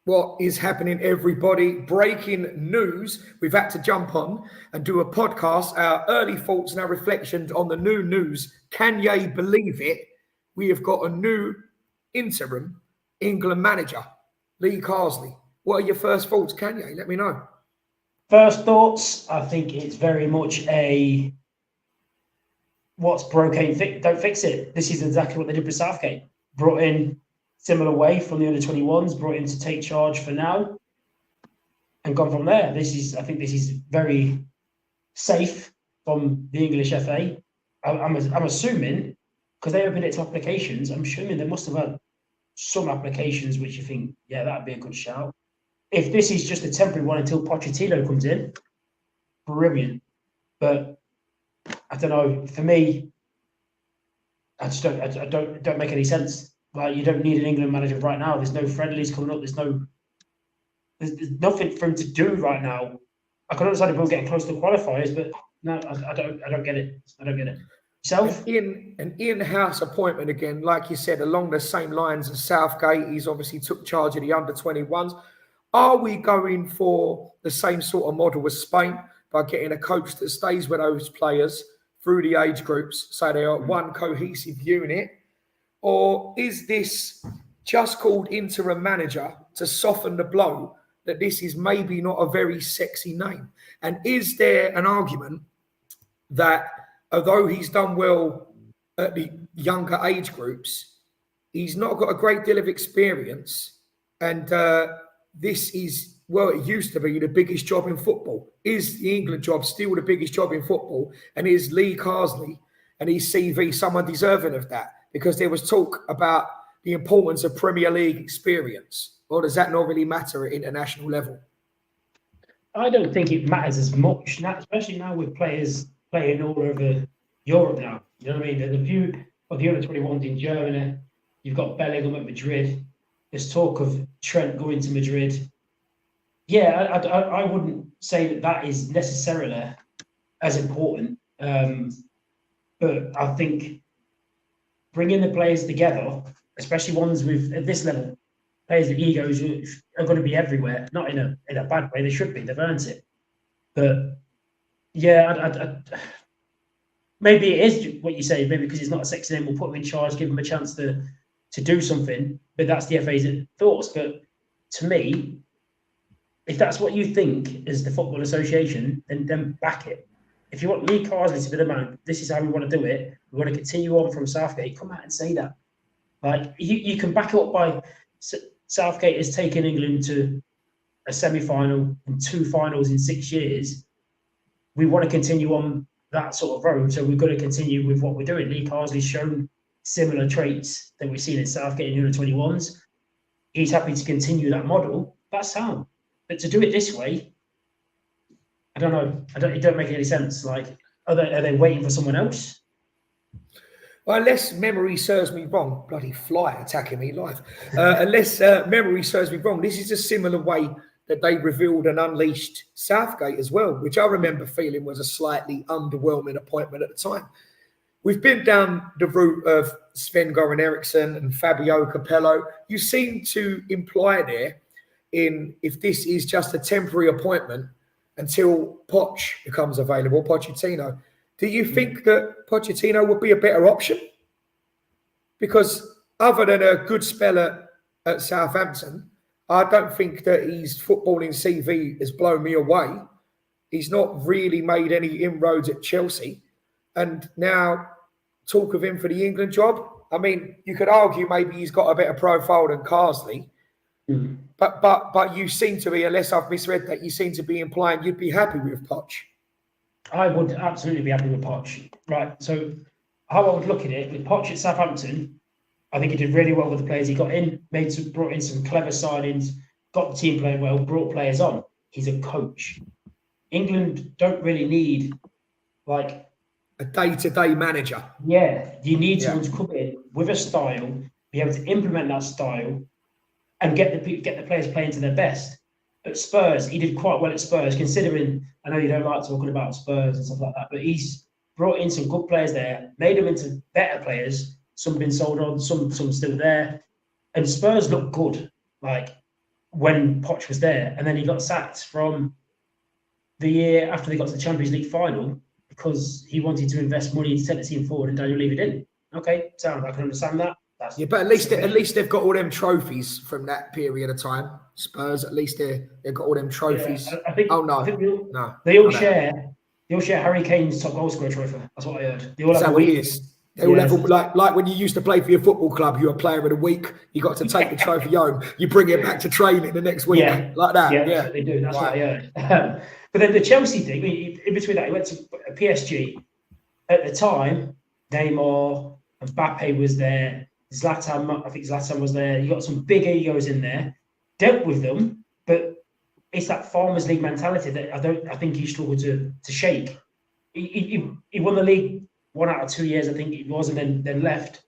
What is happening, everybody? Breaking news. We've had to jump on and do a podcast, our early thoughts and our reflections on the new news. Kanye, believe it? We have got a new interim England manager, Lee Carsley. What are your first thoughts, Kanye? Let me know. First thoughts, I think it's very much a what's broke ain't don't fix it. This is exactly what they did with Southgate. Brought in similar way from the under-21s, brought in to take charge for now and gone from there. I think this is very safe from the English FA. I'm assuming, because they opened it to applications, I'm assuming they must have had some applications which you think, yeah, that'd be a good shout. If this is just a temporary one until Pochettino comes in, brilliant. But I don't know. For me, I don't make any sense. Like, you don't need an England manager right now. There's no friendlies coming up. There's nothing for him to do right now. I can understand if we're getting close to qualifiers, but no, I don't get it. I don't get it. Yourself? An in-house appointment again, like you said, along the same lines as Southgate. He's obviously took charge of the under-21s. Are we going for the same sort of model as Spain by getting a coach that stays with those players through the age groups so they are one cohesive unit? Or is this just called interim manager to soften the blow that this is maybe not a very sexy name? And is there an argument that although he's done well at the younger age groups, he's not got a great deal of experience, and this is, well, it used to be the biggest job in football. Is the England job still the biggest job in football? And is Lee Carsley and his CV someone deserving of that? Because there was talk about the importance of Premier League experience. Or does that not really matter at international level? I don't think it matters as much, especially now with players playing all over Europe now. You know what I mean? There's a few of the under-21s in Germany. You've got Bellingham at Madrid. There's talk of Trent going to Madrid. Yeah, I wouldn't say that is necessarily as important. But I think bringing the players together, especially ones with, at this level, players with egos are going to be everywhere. Not in a bad way. They should be. They've earned it. But yeah, maybe it is what you say. Maybe because he's not a sexy name, we'll put him in charge, give him a chance to do something. But that's the FA's thoughts. But to me, if that's what you think is the Football Association, then back it. If you want Lee Carsley to be the man, this is how we want to do it. We want to continue on from Southgate. Come out and say that. Like, you can back it up by Southgate has taken England to a semi-final and 2 finals in 6 years. We want to continue on that sort of road, so we've got to continue with what we're doing. Lee Carsley's shown similar traits that we've seen in Southgate in the under-21s. He's happy to continue that model. That's sound. But to do it this way, I don't know. It don't make any sense. Like, are they waiting for someone else? Well, unless memory serves me wrong, bloody fly attacking me live. Unless memory serves me wrong, this is a similar way that they revealed and unleashed Southgate as well, which I remember feeling was a slightly underwhelming appointment at the time. We've been down the route of Sven-Göran Eriksson and Fabio Capello. You seem to imply there if this is just a temporary appointment until Poch becomes available, Pochettino. Do you think that Pochettino would be a better option? Because other than a good spell at Southampton, I don't think that his footballing CV has blown me away. He's not really made any inroads at Chelsea. And now talk of him for the England job. I mean, you could argue maybe he's got a better profile than Carsley. Mm-hmm. But you seem to be, unless I've misread that, you seem to be implying you'd be happy with Poch. I would absolutely be happy with Poch. Right, so how I would look at it, with Poch at Southampton, I think he did really well with the players he got in, brought in some clever signings, got the team playing well, brought players on. He's a coach. England don't really need, like, a day-to-day manager. Yeah, you need someone to come in with a style, be able to implement that style, and get the players playing to their best. At Spurs, he did quite well at Spurs, considering, I know you don't like talking about Spurs and stuff like that, but he's brought in some good players there, made them into better players. Some been sold on, some still there. And Spurs look good. Like, when Poch was there, and then he got sacked from the year after they got to the Champions League final because he wanted to invest money to set the team forward and Daniel Levy didn't. Okay, sound I can understand that. Yeah, but at least they've got all them trophies from that period of time. Spurs, at least they've got all them trophies. Yeah, I think. Oh no, I think no. They all share. They all share Harry Kane's top goal scorer trophy. That's what I heard. They all Is have that what it is? They all have like when you used to play for your football club, you were player of the week. You got to take the trophy home. You bring it back to training the next week, like that. Yeah, that's what they do. That's what I heard. But then the Chelsea thing, in between that, he went to PSG. At the time, Neymar, Mbappe was there. Zlatan, I think Zlatan was there. You got some big egos in there. Dealt with them, but it's that Farmers League mentality that I think he struggled to shake. He won the league 1 out of 2 years, I think it was, and then left.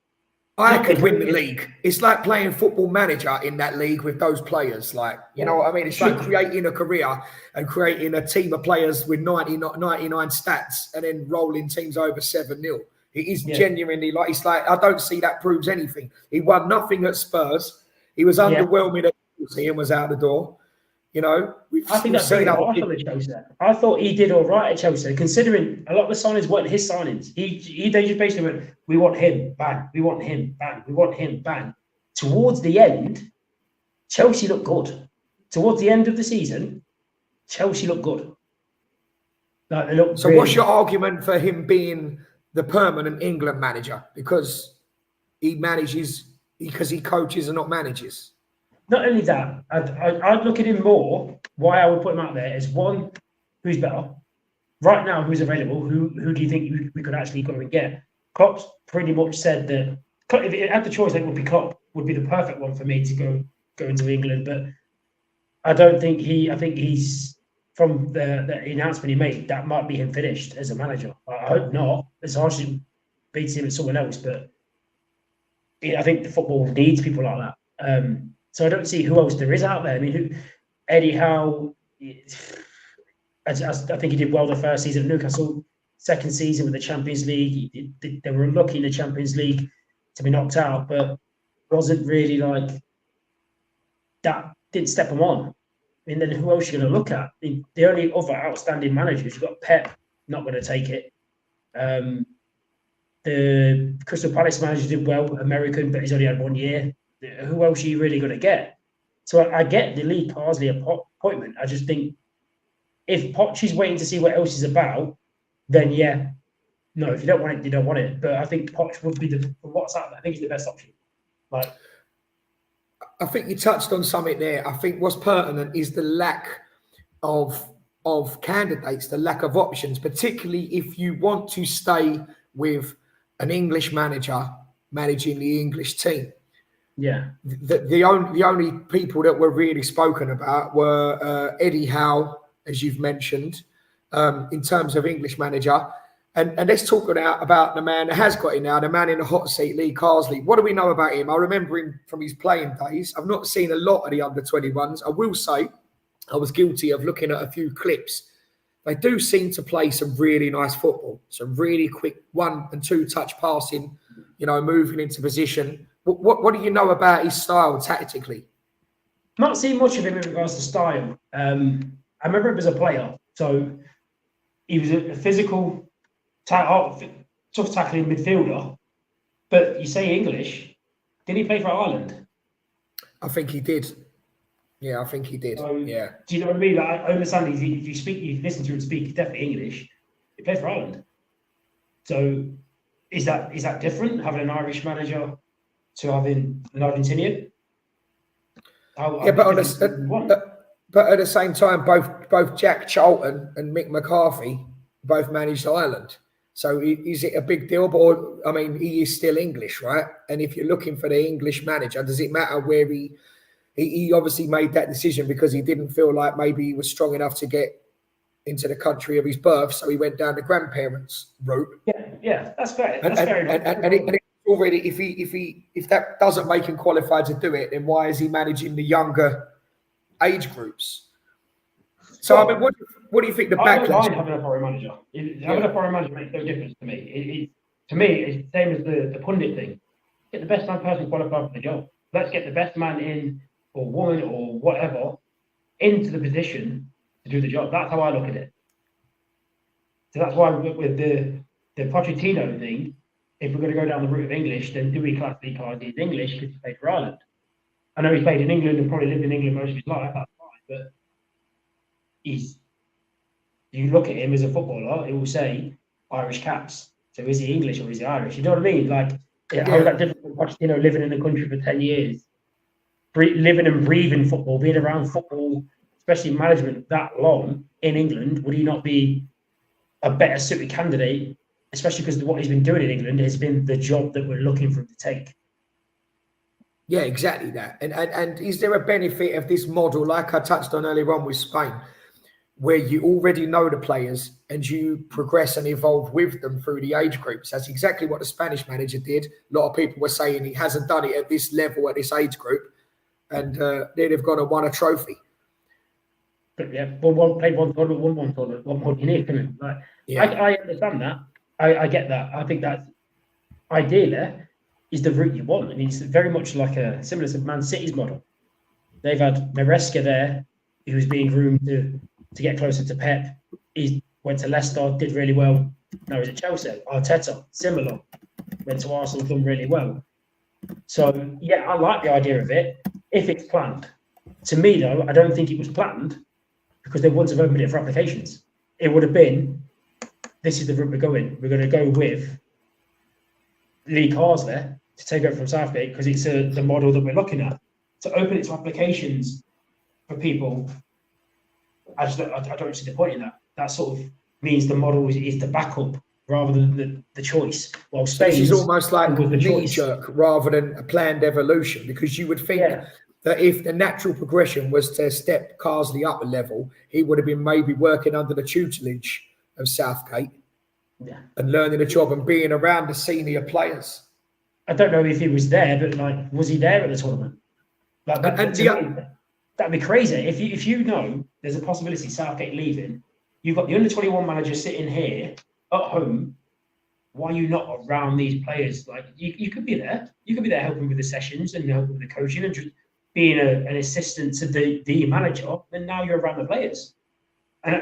I could win the league. It's like playing Football Manager in that league with those players. Like, you know what I mean? It's like creating a career and creating a team of players with 99 stats and then rolling teams over 7-0. It is genuinely like, it's like, I don't see that proves anything. He won nothing at Spurs. He was underwhelming at Chelsea and was out the door. You know, I think that's very harsh on Chelsea. I thought he did all right at Chelsea, considering a lot of the signings weren't his signings. They just basically went, we want him, bang. We want him, bang. We want him, bang. Towards the end, Chelsea looked good. Towards the end of the season, Chelsea looked good. Like they looked. So, what's your argument for him being the permanent England manager? Because he coaches and not manages. Not only that, I'd look at him more. Why I would put him out there is one, who's better right now, who's available. Who do you think we could actually go and get? Klopp's pretty much said that if it had the choice, it would be Klopp would be the perfect one for me to go into England. But I don't think I think he's from the announcement he made that might be him finished as a manager. I hope not. It's hard to beat him and someone else, but I think the football needs people like that. So I don't see who else there is out there. I mean, Eddie Howe, I think he did well the first season at Newcastle. Second season with the Champions League, they were unlucky in the Champions League to be knocked out, but wasn't really like that. Didn't step them on. I mean, then who else are you going to look at? I mean, the only other outstanding managers, you've got Pep, not going to take it. The Crystal Palace manager did well, American, but he's only had 1 year. Who else are you really going to get? So I get the Lee Parsley appointment. I just think if Poch is waiting to see what else is about, then no, if you don't want it, you don't want it. But I think Poch would be what's up. I think he's the best option. Like, I think you touched on something there. I think what's pertinent is the lack of candidates, the lack of options, particularly if you want to stay with an English manager managing the English team. Yeah. The only people that were really spoken about were Eddie Howe, as you've mentioned, in terms of English manager. And let's talk about the man that has got it now, the man in the hot seat, Lee Carsley. What do we know about him? I remember him from his playing days. I've not seen a lot of the under-21s. I will say I was guilty of looking at a few clips. They do seem to play some really nice football, some really quick 1 and 2 touch passing, moving into position. What do you know about his style tactically? Not seen much of him in regards to style. I remember him as a player. So he was a physical, tough tackling midfielder. But you say English. Did he play for Ireland? I think he did. Yeah, I think he did. So, yeah. Do you know what I mean? Like, I understand if you listen to him speak, he's definitely English. He played for Ireland. So is that different, having an Irish manager to having an Argentinian? But at the same time, both Jack Charlton and Mick McCarthy both managed Ireland. So is it a big deal? But I mean, he is still English, right? And if you're looking for the English manager, does it matter where he obviously made that decision because he didn't feel like maybe he was strong enough to get into the country of his birth, so he went down the grandparents' route. Yeah, that's fair. That's fair enough. And already, if that doesn't make him qualified to do it, then why is he managing the younger age groups? So I mean, what do you think the backlash? I don't mind having a foreign manager. Having a foreign manager makes no difference to me. To me, it's the same as the pundit thing. Get the best person qualified for the job. Let's get the best man in or woman or whatever into the position to do the job. That's how I look at it. So that's why with the Pochettino thing, if we're going to go down the route of English, then do we classically card as English because he played for Ireland? I know he's played in England and probably lived in England most of his life. That's fine, but you look at him as a footballer, it will say Irish caps. So is he English or is he Irish? You know what I mean? Like, how is that different from Pochettino living in the country for 10 years, living and breathing football, being around football, especially management that long in England? Would he not be a better suited candidate, especially because what he's been doing in England has been the job that we're looking for him to take? Yeah, exactly that. And is there a benefit of this model, like I touched on earlier on with Spain, where you already know the players and you progress and evolve with them through the age groups? That's exactly what the Spanish manager did. A lot of people were saying he hasn't done it at this level, at this age group, and then they've gone and won a trophy. But yeah, played one tournament, won one tournament, one more unique. Like, yeah. I understand that. I get that. I think that's ideally is the route you want. I mean, it's very much like similar to Man City's model. They've had Maresca there, who's being groomed to get closer to Pep. He went to Leicester, did really well. Now he's at Chelsea. Arteta, similar. Went to Arsenal, done really well. So, yeah, I like the idea of it, if it's planned. To me, though, I don't think it was planned because they wouldn't have opened it for applications. It would have been, this is the route we're going. We're going to go with Lee Carsley to take over from Southgate because it's the model that we're looking at. To open it to applications for people, I don't see the point in that. That sort of means the model is the backup rather than the choice. Well, Spain is almost like a knee-jerk rather than a planned evolution, because you would think that if the natural progression was to step Carsley up a level, he would have been maybe working under the tutelage of Southgate and learning the job and being around the senior players. I don't know if he was there, but like, was he there at the tournament? Like that'd be crazy. If you know there's a possibility Southgate leaving, you've got the under-21 manager sitting here at home. Why are you not around these players? Like you could be there. You could be there helping with the sessions and helping with the coaching and just being an assistant to the manager. And now you're around the players. And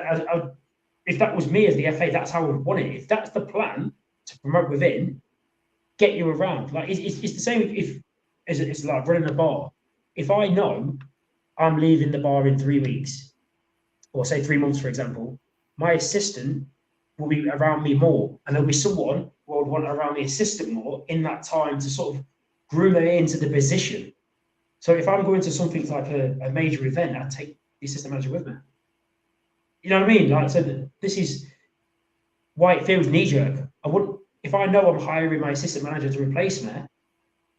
if that was me as the FA, that's how I would want it. If that's the plan to promote within, get you around. Like it's the same if it's like running a bar. If I know I'm leaving the bar in 3 weeks, or say 3 months, for example, my assistant will be around me more. And there'll be someone who would want around the assistant more in that time to sort of groom them into the position. So if I'm going to something like a major event, I'd take the assistant manager with me. You know what I mean? Like, so this is why it feels knee-jerk. I wouldn't, if I know I'm hiring my assistant manager to replace me,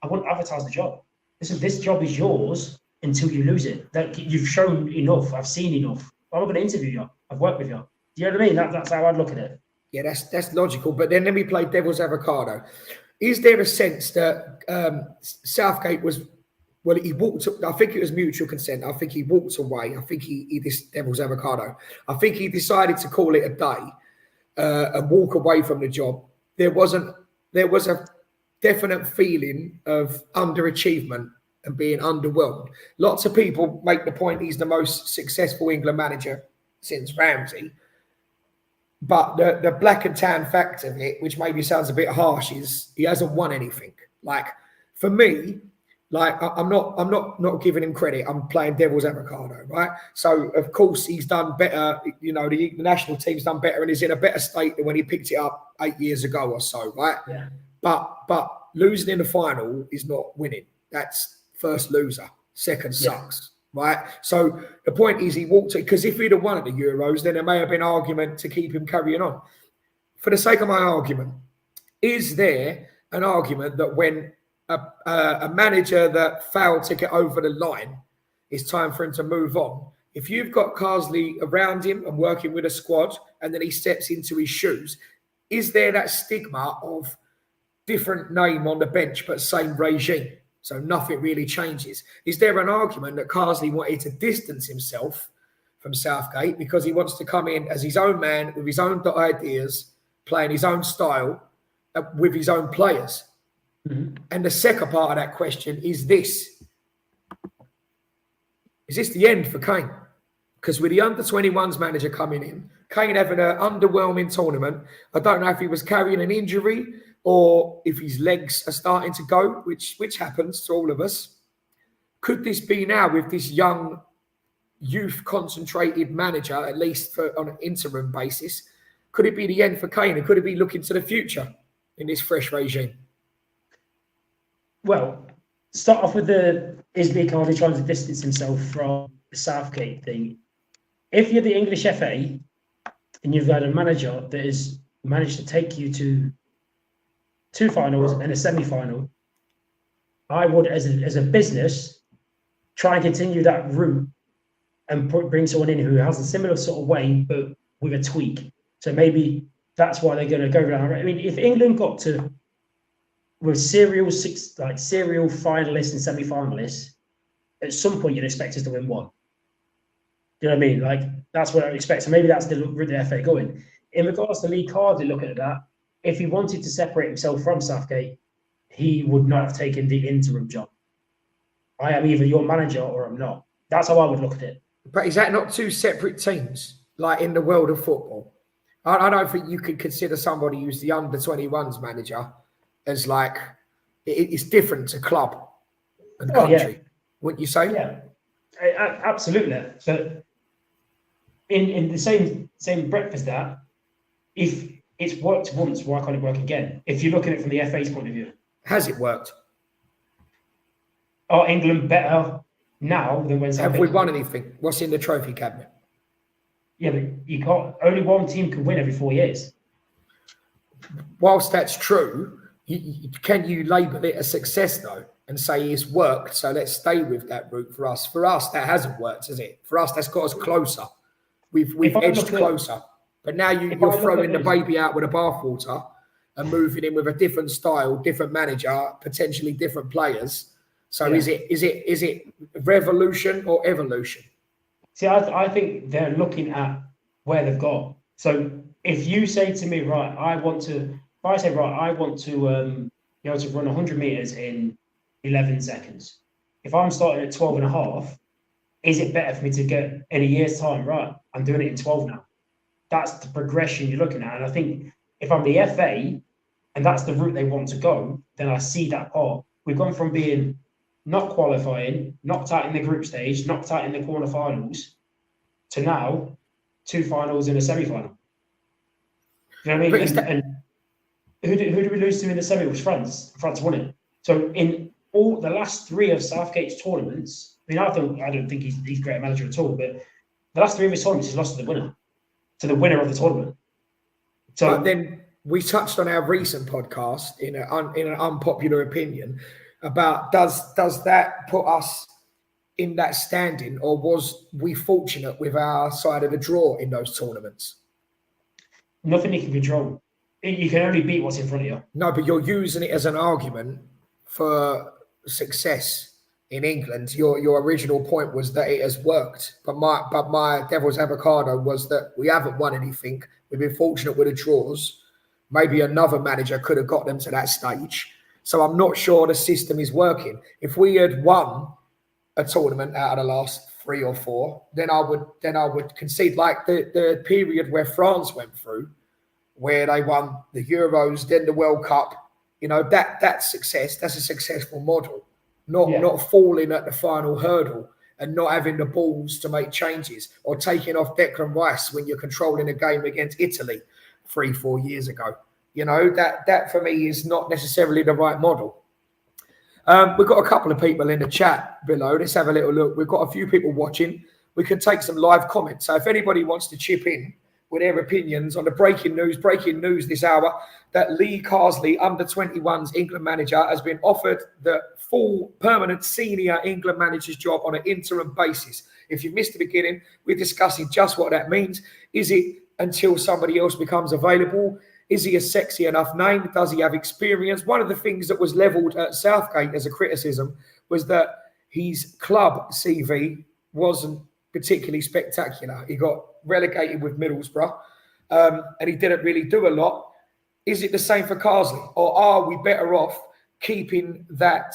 I wouldn't advertise the job. This job is yours until you lose it. That you've shown enough. I've seen enough. I'm not going to interview you. I've worked with you. Do you know what I mean? That's how I'd look at it. Yeah, that's logical. But then let me play devil's avocado. Is there a sense that Southgate was, well, he walked, I think it was mutual consent. I think he walked away. I think he this devil's avocado. I think he decided to call it a day and walk away from the job. There was a definite feeling of underachievement and being underwhelmed. Lots of people make the point he's the most successful England manager since Ramsey. But the black and tan fact of it, which maybe sounds a bit harsh, is he hasn't won anything. Like, for me, like I'm not giving him credit. I'm playing devil's avocado, right? So of course he's done better. You know, the national team's done better and is in a better state than when he picked it up 8 years ago or so, right? Yeah. But losing in the final is not winning. That's first loser. Second sucks. Right. So the point is he walked it, because if he'd have won at the Euros, then there may have been argument to keep him carrying on. For the sake of my argument, is there an argument that when a manager that failed to get over the line, it's time for him to move on? If you've got Carsley around him and working with a squad and then he steps into his shoes, is there that stigma of different name on the bench but same regime? So nothing really changes. Is there an argument that Carsley wanted to distance himself from Southgate because he wants to come in as his own man with his own ideas, playing his own style with his own players? Mm-hmm. And the second part of that question is this. Is this the end for Kane? Because with the under-21s manager coming in, Kane having an underwhelming tournament, I don't know if he was carrying an injury or if his legs are starting to go, which happens to all of us. Could this be now with this young, youth-concentrated manager, at least on an interim basis, could it be the end for Kane? And could it be looking to the future in this fresh regime? Well, start off with is Lee Cardi trying to distance himself from the Southgate thing? If you're the English FA and you've got a manager that has managed to take you to 2 finals and a semi-final, I would, as a business, try and continue that route and bring someone in who has a similar sort of way, but with a tweak. So maybe that's why they're going to go down. I mean, if England got to with serial finalists and semi-finalists, at some point you'd expect us to win one. You know what I mean? Like, that's what I expect. So maybe that's the route the FA going. In regards to Lee Cardi looking at that, if he wanted to separate himself from Southgate, he would not have taken the interim job. I am either your manager or I'm not. That's how I would look at it. But is that not 2 separate teams, like in the world of football? I don't think you could consider somebody who's the under-21s manager as like, it's different to club and country, wouldn't you say? Yeah, absolutely. But in the same breath as that, if it's worked once, why can't it work again? If you're looking at it from the FA's point of view. Has it worked? Are England better now than when Southgate? Have we won anything? What's in the trophy cabinet? Yeah, but you can't. Only one team can win every 4 years. Whilst that's true, can you label it a success though and say it's worked? So let's stay with that route for us. For us, that hasn't worked, has it? For us, that's got us closer. We've edged closer. But now you're throwing the baby out with the bathwater and moving in with a different style, different manager, potentially different players. So is it revolution or evolution? See, I think they're looking at where they've got. So if you say to me, right, I want to be able to run 100 meters in 11 seconds. If I'm starting at 12 and a half, is it better for me to get in a year's time? Right, I'm doing it in 12 now. That's the progression you're looking at. And I think if I'm the FA and that's the route they want to go, then I see that part. We've gone from being not qualifying, knocked out in the group stage, knocked out in the quarterfinals, to now 2 finals and a semi-final. You know what I mean? And who did we lose to in the semi? It was France. France won it. So in all the last 3 of Southgate's tournaments, I mean, I don't think he's a great manager at all, but the last 3 of his tournaments, he's lost to the winner of the tournament. So but then we touched on our recent podcast in an unpopular opinion about does that put us in that standing, or was we fortunate with our side of the draw in those tournaments? Nothing you can control. You can only beat what's in front of you. No, but you're using it as an argument for success in England. Your original point was that it has worked, but my devil's avocado was that we haven't won anything. We've been fortunate with the draws. Maybe another manager could have got them to that stage. So I'm not sure the system is working. If we had won a tournament out of the last 3 or 4, then I would concede, like the period where France went through, where they won the Euros, then the World Cup. You know, that's success. That's a successful model. Not falling at the final hurdle and not having the balls to make changes, or taking off Declan Rice when you're controlling a game against Italy 3-4 years ago. You know, that for me is not necessarily the right model. We've got a couple of people in the chat below. Let's have a little look. We've got a few people watching. We can take some live comments. So if anybody wants to chip in with their opinions on the breaking news this hour, that Lee Carsley, under-21s England manager, has been offered the full permanent senior England manager's job on an interim basis. If you missed the beginning, we're discussing just what that means. Is it until somebody else becomes available? Is he a sexy enough name? Does he have experience? One of the things that was levelled at Southgate as a criticism was that his club CV wasn't particularly spectacular. He got relegated with Middlesbrough, and he didn't really do a lot. Is it the same for Carsley, or are we better off keeping that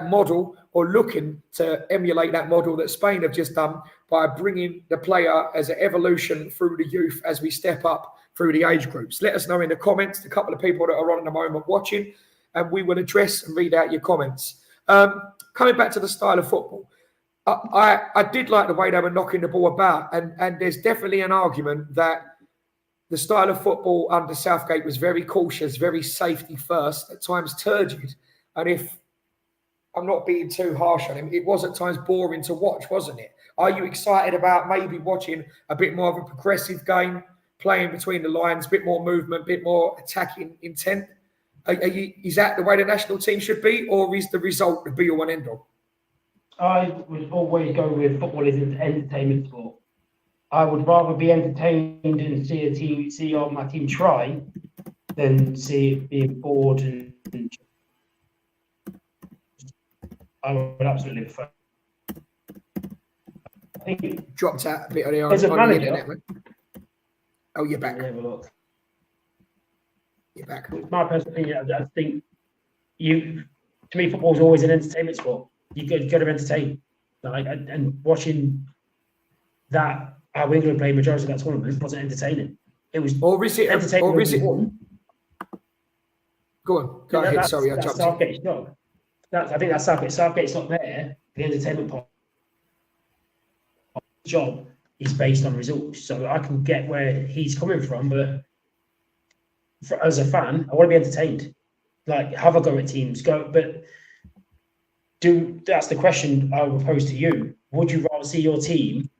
model, or looking to emulate that model that Spain have just done by bringing the player as an evolution through the youth as we step up through the age groups? Let us know in the comments, a couple of people that are on at the moment watching, and we will address and read out your comments. Coming back to the style of football, I did like the way they were knocking the ball about, and there's definitely an argument that the style of football under Southgate was very cautious, very safety first, at times turgid. And if I'm not being too harsh on him, it was at times boring to watch, wasn't it? Are you excited about maybe watching a bit more of a progressive game, playing between the lines, a bit more movement, a bit more attacking intent? Is that the way the national team should be, or is the result the be-all and end-all? I would always go with football is an entertainment sport. I would rather be entertained and see my team try than see it being bored and I would absolutely prefer. I think you dropped out a bit on the internet, mate. Oh, you're back. Have a look. You're back. My personal opinion, I think to me, football is always an entertainment sport. You got to entertain, and watching that. How England played majority of that tournament wasn't entertaining. It was entertaining. Or is it? Go on. Go ahead. Sorry, I jumped in. I think that's Southgate. Southgate's not there. The entertainment part of the job is based on results. So I can get where he's coming from, but as a fan, I want to be entertained. Like, have a go at teams. That's the question I would pose to you. Would you rather see your team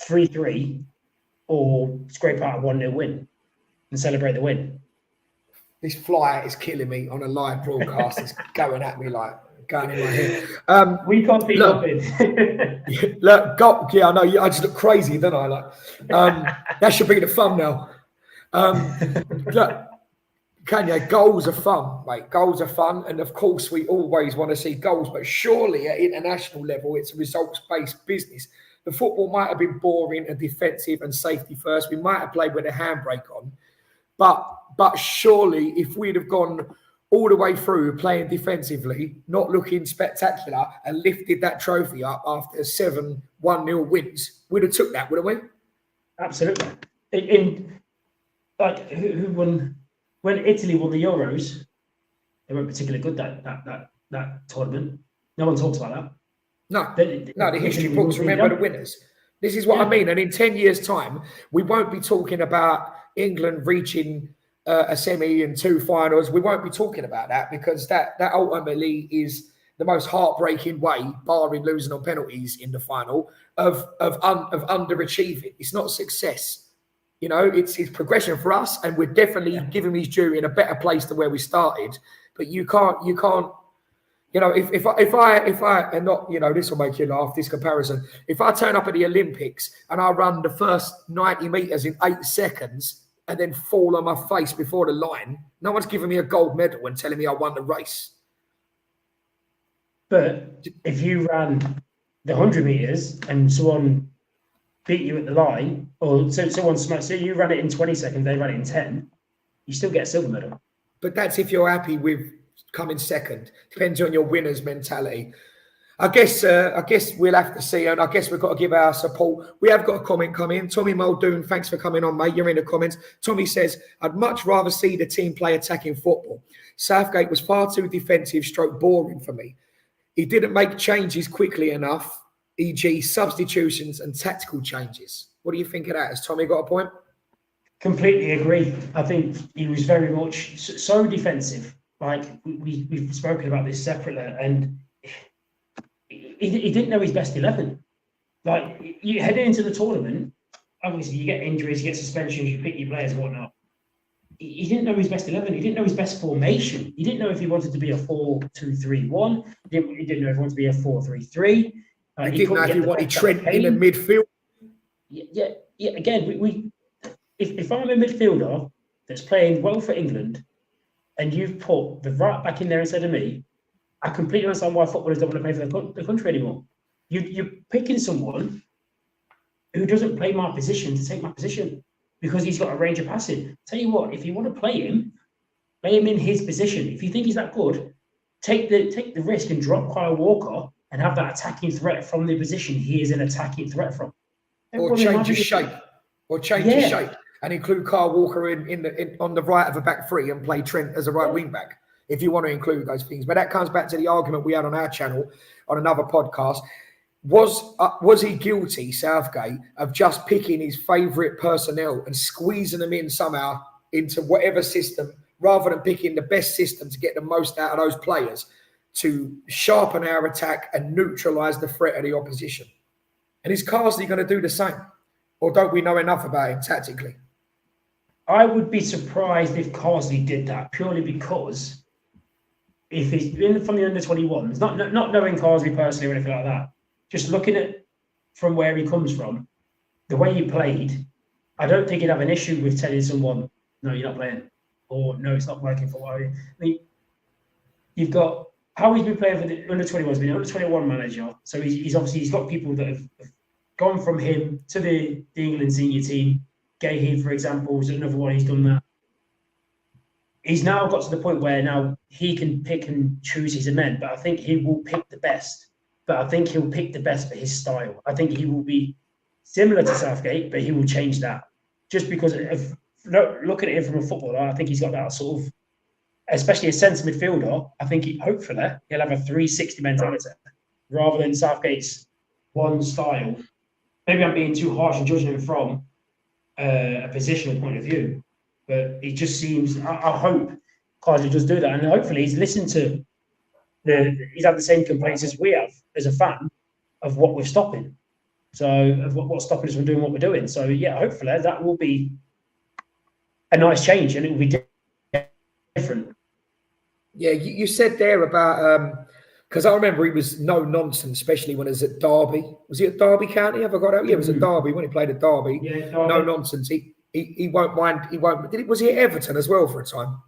3-3 or scrape out a 1-0 win and celebrate the win? This flyer is killing me on a live broadcast. It's going at me going in my head. We can't be nothing. Yeah, I know. I just look crazy, don't I? That should be the thumbnail. Look, Kanye, goals are fun, mate. Goals are fun, and of course, we always want to see goals. But surely, at international level, it's a results-based business. The football might have been boring and defensive and safety first. We might have played with a handbrake on. But surely, if we'd have gone all the way through playing defensively, not looking spectacular, and lifted that trophy up after 7 1-0 wins, we'd have took that, wouldn't we? Absolutely. Who won? When Italy won the Euros, they weren't particularly good that tournament. No one talks about that. No, the history books remember the winners. This is what I mean. And in 10 years' time, we won't be talking about England reaching a semi and 2 finals. We won't be talking about that, because that ultimately is the most heartbreaking way, barring losing on penalties in the final, of underachieving. It's not success. You know, it's progression for us, and we're definitely giving these due in a better place than where we started. But you can't. You know, if I and not, you know, this will make you laugh, this comparison. If I turn up at the Olympics and I run the first 90 meters in 8 seconds and then fall on my face before the line, no one's giving me a gold medal and telling me I won the race. But if you ran the 100 meters and someone beat you at the line, or so you ran it in 20 seconds, they ran it in 10, you still get a silver medal. But that's if you're happy with coming second. Depends on your winner's mentality. I guess we'll have to see, and I guess we've got to give our support. We have got a comment come in. Tommy Muldoon, thanks for coming on, mate. You're in the comments. Tommy says, I'd much rather see the team play attacking football. Southgate was far too defensive, boring for me. He didn't make changes quickly enough, e.g. substitutions and tactical changes. What do you think of that? Has Tommy got a point? Completely agree. I think he was very much so defensive. Like, we've spoken about this separately, and he didn't know his best 11. Like, you heading into the tournament, obviously you get injuries, you get suspensions, you pick your players and whatnot. He didn't know his best 11. He didn't know his best formation. He didn't know if he wanted to be a 4-2-3-1. He didn't know if he wanted to be a 4-3-3. He didn't know if he wanted Trent in the midfield. Yeah. Again, if I'm a midfielder that's playing well for England, and you've put the right back in there instead of me, I completely understand why footballers don't want to play for the country anymore. You're picking someone who doesn't play my position to take my position because he's got a range of passing. Tell you what, if you want to play him, Play him in his position. If you think he's that good, take the risk and drop Kyle Walker and have that attacking threat from the position he is an attacking threat from. Or change his shape. His shape and include Kyle Walker on the right of a back three and play Trent as a right wing back, if you want to include those things. But that comes back to the argument we had on our channel on another podcast. Was he guilty, Southgate, of just picking his favourite personnel and squeezing them in somehow into whatever system, rather than picking the best system to get the most out of those players to sharpen our attack and neutralise the threat of the opposition? And is Carsley going to do the same? Or don't we know enough about him tactically? I would be surprised if Carsley did that, purely because if he's been from the under-21s, not knowing Carsley personally or anything like that, just looking at from where he comes from, the way he played, I don't think he'd have an issue with telling someone, no, you're not playing, or no, it's not working for what I mean, you've got how he's been playing for the under-21s, he's been an under-21 manager, so he's got people that have gone from him to the England senior team. Gahey, for example, is another one he's done that. He's now got to the point where now he can pick and choose his men, but I think he will pick the best. But I think he'll pick the best for his style. I think he will be similar to Southgate, but he will change that. Just because of looking at him from a footballer, I think he's got that sort of, especially a centre midfielder, I think hopefully he'll have a 360 mentality rather than Southgate's one style. Maybe I'm being too harsh and judging him from a positional point of view, but it just seems, I hope Carsley does do that, and hopefully he's listened to he's had the same complaints as we have as a fan of what we're stopping, so of what's stopping us from doing what we're doing. So yeah, hopefully that will be a nice change and it will be different. Yeah, you said there about because I remember he was no nonsense, especially when he was at Derby. Was he at Derby County? Have I got out? Yeah, it was at Derby when he played at Derby. Yeah, no nonsense. He won't mind. He won't. Was he at Everton as well for a time?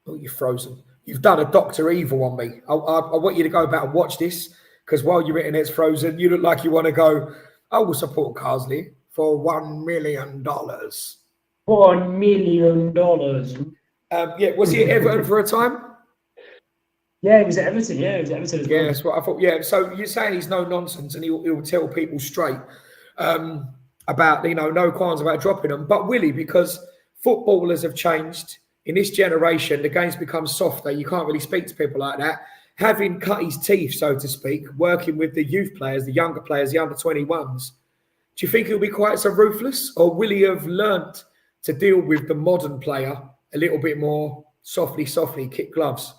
Oh, you're frozen. You've done a Dr. Evil on me. I want you to go back and watch this, because while your internet's frozen, you look like you want to go, I will support Carsley for $1 million. $1 million. Yeah, was he at Everton for a time? Yeah, he was at Everton. Yeah, he was at Everton as well. Yeah, that's what I thought. Yeah, so you're saying he's no nonsense and he'll tell people straight about, no qualms about dropping them. But will he? Because footballers have changed. In this generation, the game's become softer. You can't really speak to people like that. Having cut his teeth, so to speak, working with the youth players, the younger players, the under-21s, do you think he'll be quite so ruthless? Or will he have learnt to deal with the modern player a little bit more softly, kick gloves?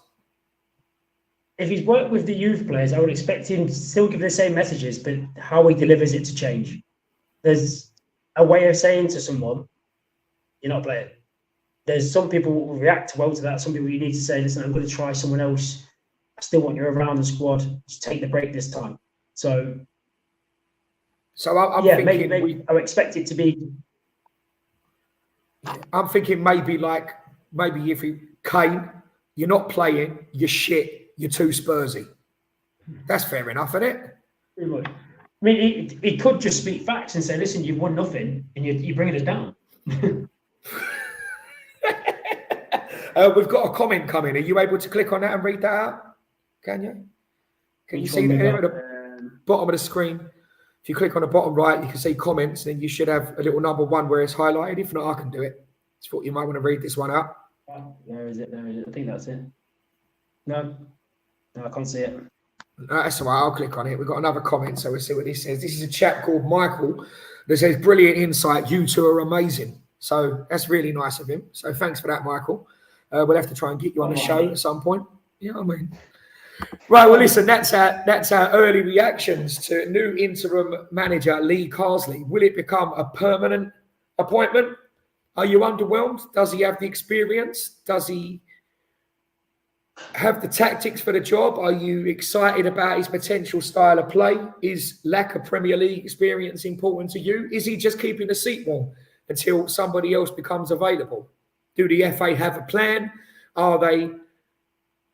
If he's worked with the youth players, I would expect him to still give the same messages, but how he delivers it to change. There's a way of saying to someone, you're not playing. There's some people who will react well to that. Some people you need to say, listen, I'm going to try someone else. I still want you around the squad. Just take the break this time. So I'm thinking maybe I expect it to be. I'm thinking maybe if Kane, you're not playing, you're shit, you're too Spursy. That's fair enough, isn't it? Pretty much. I mean, he could just speak facts and say, listen, you've won nothing and you're bringing us down. We've got a comment coming. Are you able to click on that and read that out? Can you? Can you see that here at the bottom of the screen? If you click on the bottom right, you can see comments, and you should have a little number 1 where it's highlighted. If not, I can do it. Just thought you might want to read this one out. Where is it? I think that's it. No, I can't see it. No, that's all right. I'll click on it. We've got another comment, so we'll see what this says. This is a chap called Michael that says, brilliant insight. You two are amazing. So that's really nice of him. So thanks for that, Michael. We'll have to try and get you on the show at some point. You know what I mean? Right, well, listen, that's our early reactions to new interim manager Lee Carsley. Will it become a permanent appointment? Are you underwhelmed? Does he have the experience? Does he have the tactics for the job? Are you excited about his potential style of play? Is lack of Premier League experience important to you? Is he just keeping the seat warm until somebody else becomes available? Do the FA have a plan? Are they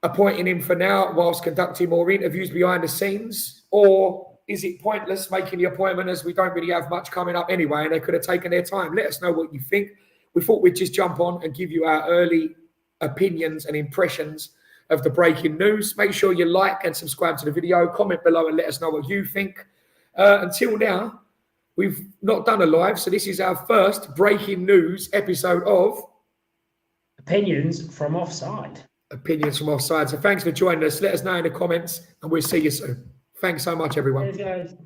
appointing him for now whilst conducting more interviews behind the scenes? Or is it pointless making the appointment as we don't really have much coming up anyway and they could have taken their time? Let us know what you think. we thought we'd just jump on and give you our early opinions and impressions of the breaking news. Make sure you like and subscribe to the video, comment below and let us know what you think. Until now, we've not done a live, so this is our first breaking news episode of Opinions from Offside. Opinions from Offside. So thanks for joining us. Let us know in the comments and we'll see you soon. Thanks so much, everyone. Cheers, guys.